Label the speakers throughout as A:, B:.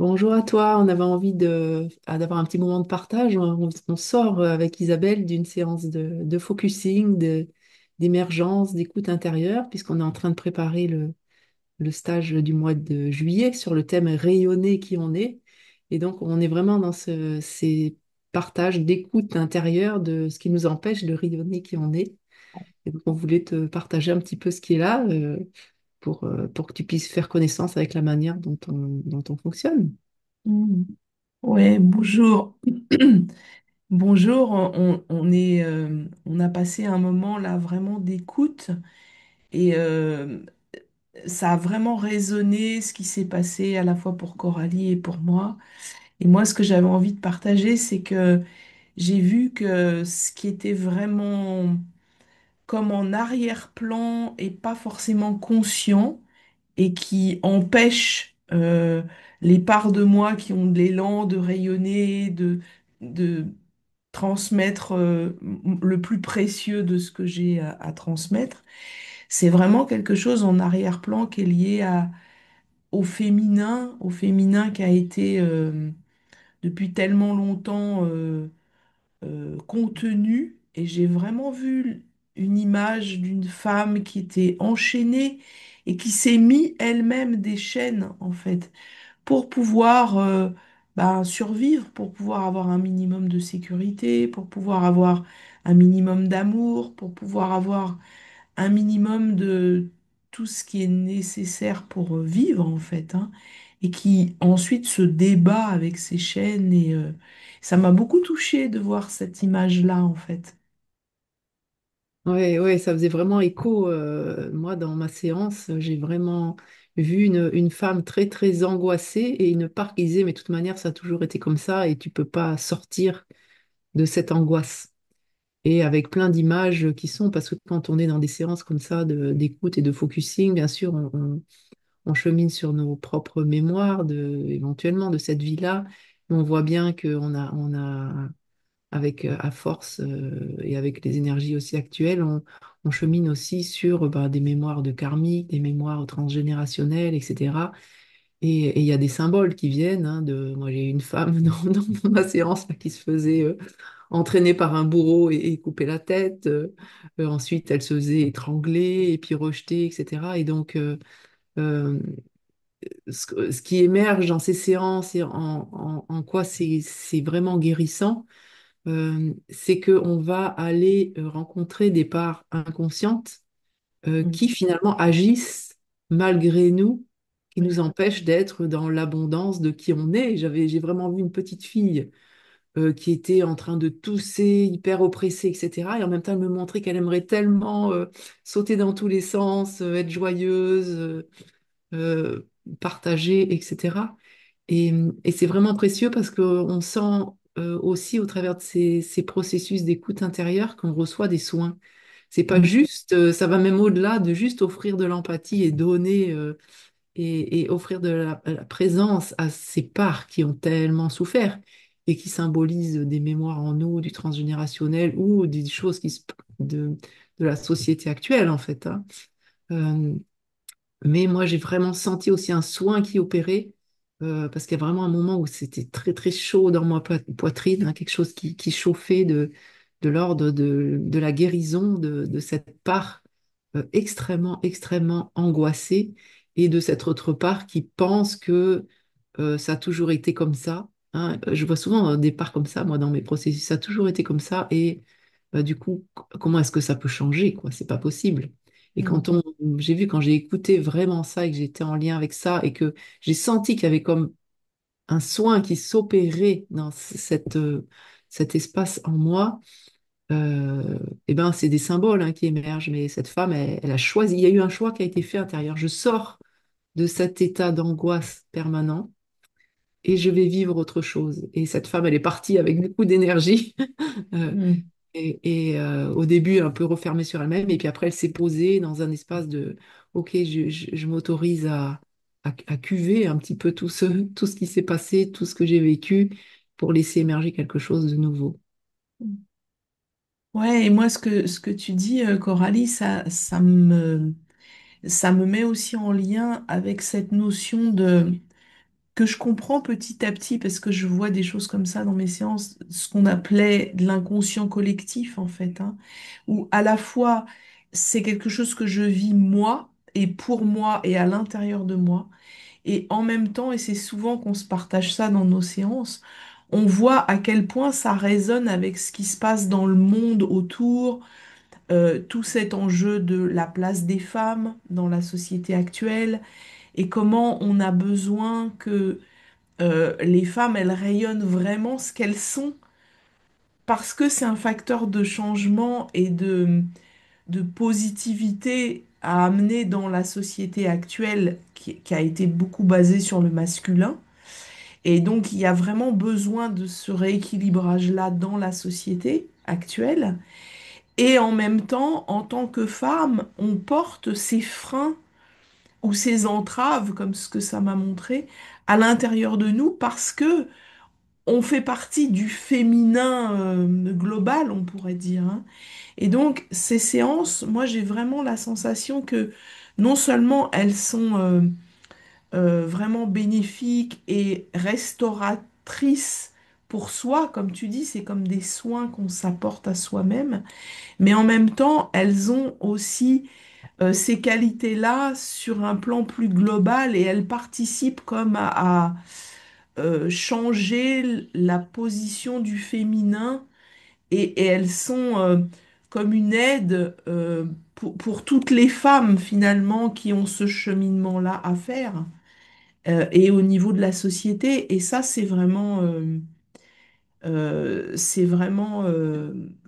A: Bonjour à toi, on avait envie d'avoir un petit moment de partage. On sort avec Isabelle d'une séance de focusing, d'émergence, d'écoute intérieure, puisqu'on est en train de préparer le stage du mois de juillet sur le thème rayonner qui on est. Et donc, on est vraiment dans ces partages d'écoute intérieure de ce qui nous empêche de rayonner qui on est. Et donc, on voulait te partager un petit peu ce qui est là pour que tu puisses faire connaissance avec la manière dont on fonctionne.
B: Mm. Ouais, bonjour. Bonjour, on a passé un moment là vraiment d'écoute et ça a vraiment résonné ce qui s'est passé à la fois pour Coralie et pour moi. Et moi, ce que j'avais envie de partager, c'est que j'ai vu que ce qui était vraiment comme en arrière-plan et pas forcément conscient, et qui empêche les parts de moi qui ont de l'élan de rayonner, de transmettre le plus précieux de ce que j'ai à transmettre. C'est vraiment quelque chose en arrière-plan qui est lié au féminin qui a été depuis tellement longtemps contenu. Et j'ai vraiment vu une image d'une femme qui était enchaînée et qui s'est mis elle-même des chaînes, en fait, pour pouvoir survivre, pour pouvoir avoir un minimum de sécurité, pour pouvoir avoir un minimum d'amour, pour pouvoir avoir un minimum de tout ce qui est nécessaire pour vivre, en fait, hein, et qui ensuite se débat avec ses chaînes. Et ça m'a beaucoup touchée de voir cette image-là, en fait.
A: Ouais, ouais, ça faisait vraiment écho. Moi, dans ma séance, j'ai vraiment vu une femme très, très angoissée et une part qui disait, mais de toute manière, ça a toujours été comme ça et tu peux pas sortir de cette angoisse. Et avec plein d'images qui sont, parce que quand on est dans des séances comme ça d'écoute et de focusing, bien sûr, on chemine sur nos propres mémoires éventuellement de cette vie-là. On voit bien qu'on a avec à force et avec les énergies aussi actuelles, on chemine aussi sur des mémoires de karmique, des mémoires transgénérationnelles, etc. Et il y a des symboles qui viennent. Moi, j'ai eu une femme dans ma séance là, qui se faisait entraîner par un bourreau et couper la tête. Ensuite, elle se faisait étrangler et puis rejeter, etc. Et donc, euh, ce qui émerge dans ces séances et en quoi c'est vraiment guérissant, c'est qu'on va aller rencontrer des parts inconscientes
B: Mm.
A: qui finalement agissent malgré nous, qui
B: Ouais.
A: nous empêchent d'être dans l'abondance de qui on est. J'ai vraiment vu une petite fille qui était en train de tousser, hyper oppressée, etc. Et en même temps, elle me montrait qu'elle aimerait tellement sauter dans tous les sens, être joyeuse, euh, partager, etc. Et c'est vraiment précieux parce qu'on sent aussi au travers de ces processus d'écoute intérieure qu'on reçoit des soins. C'est pas
B: Mm.
A: juste, ça va même au-delà de juste offrir de l'empathie et donner et offrir de la présence à ces parts qui ont tellement souffert et qui symbolisent des mémoires en nous, du transgénérationnel ou des choses de la société actuelle en fait, hein. Euh, mais moi, j'ai vraiment senti aussi un soin qui opérait, parce qu'il y a vraiment un moment où c'était très, très chaud dans ma poitrine, hein, quelque chose qui chauffait de l'ordre de la guérison de cette part extrêmement, extrêmement angoissée et de cette autre part qui pense que ça a toujours été comme ça, hein. Je vois souvent des parts comme ça, moi, dans mes processus, ça a toujours été comme ça et du coup, comment est-ce que ça peut changer, quoi? C'est pas possible. Et
B: Mm.
A: j'ai vu quand j'ai écouté vraiment ça et que j'étais en lien avec ça et que j'ai senti qu'il y avait comme un soin qui s'opérait dans cet espace en moi, eh ben c'est des symboles hein, qui émergent. Mais cette femme, elle a choisi. Il y a eu un choix qui a été fait intérieur. Je sors de cet état d'angoisse permanent et je vais vivre autre chose. Et cette femme, elle est partie avec beaucoup d'énergie. Euh,
B: Mm.
A: au début, un peu refermée sur elle-même, et puis après, elle s'est posée dans un espace de, OK, je m'autorise à cuver un petit peu tout ce qui s'est passé, tout ce que j'ai vécu, pour laisser émerger quelque chose de nouveau.
B: Mm. Ouais, et moi, ce que tu dis, Coralie, ça me met aussi en lien avec cette notion que je comprends petit à petit parce que je vois des choses comme ça dans mes séances, ce qu'on appelait de l'inconscient collectif en fait, hein, où à la fois c'est quelque chose que je vis moi et pour moi et à l'intérieur de moi, et en même temps, et c'est souvent qu'on se partage ça dans nos séances, on voit à quel point ça résonne avec ce qui se passe dans le monde autour, tout cet enjeu de la place des femmes dans la société actuelle et comment on a besoin que les femmes, elles rayonnent vraiment ce qu'elles sont parce que c'est un facteur de changement et de positivité à amener dans la société actuelle qui a été beaucoup basée sur le masculin. Et donc, il y a vraiment besoin de ce rééquilibrage-là dans la société actuelle. Et en même temps, en tant que femme, on porte ces freins ou ces entraves, comme ce que ça m'a montré, à l'intérieur de nous parce que on fait partie du féminin global, on pourrait dire, hein. Et donc, ces séances, moi, j'ai vraiment la sensation que non seulement elles sont vraiment bénéfiques et restauratrices pour soi, comme tu dis, c'est comme des soins qu'on s'apporte à soi-même, mais en même temps, elles ont aussi ces qualités-là sur un plan plus global et elles participent comme à changer la position du féminin et elles sont comme une aide pour toutes les femmes finalement qui ont ce cheminement-là à faire et au niveau de la société. Et ça, c'est vraiment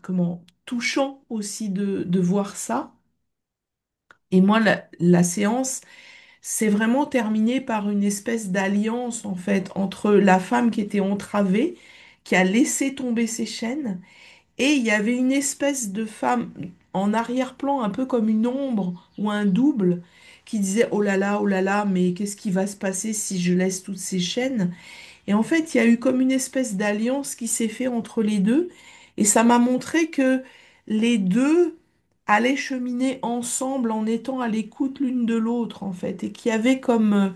B: comment touchant aussi de voir ça. Et moi, la séance s'est vraiment terminée par une espèce d'alliance en fait entre la femme qui était entravée, qui a laissé tomber ses chaînes, et il y avait une espèce de femme en arrière-plan, un peu comme une ombre ou un double, qui disait oh là là, mais qu'est-ce qui va se passer si je laisse toutes ces chaînes? Et en fait, il y a eu comme une espèce d'alliance qui s'est fait entre les deux, et ça m'a montré que les deux allaient cheminer ensemble en étant à l'écoute l'une de l'autre, en fait, et qu'il y avait comme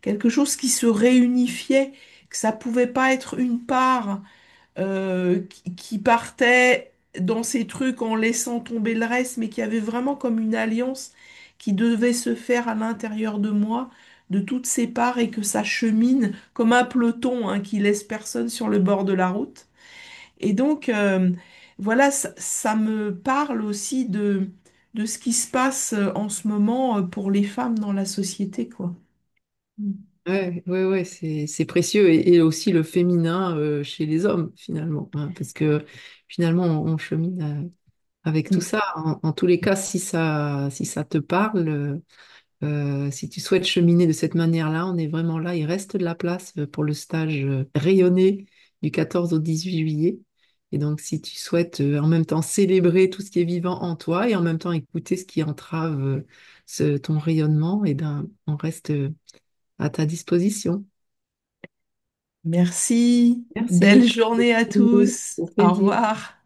B: quelque chose qui se réunifiait, que ça pouvait pas être une part qui partait dans ces trucs en laissant tomber le reste, mais qui avait vraiment comme une alliance qui devait se faire à l'intérieur de moi, de toutes ces parts, et que ça chemine comme un peloton hein, qui laisse personne sur le bord de la route. Et donc, voilà, ça me parle aussi de ce qui se passe en ce moment pour les femmes dans la société, quoi. Mm.
A: Ouais, ouais, ouais, c'est précieux et aussi le féminin chez les hommes finalement, hein, parce que finalement on chemine avec tout
B: Mm.
A: ça. En tous les cas, si ça te parle, si tu souhaites cheminer de cette manière-là, on est vraiment là. Il reste de la place pour le stage rayonné du 14 au 18 juillet. Et donc, si tu souhaites en même temps célébrer tout ce qui est vivant en toi et en même temps écouter ce qui entrave ton rayonnement, et ben, on reste à ta disposition.
B: Merci.
A: Merci.
B: Belle journée à tous.
A: Au
B: Au
A: plaisir.
B: revoir.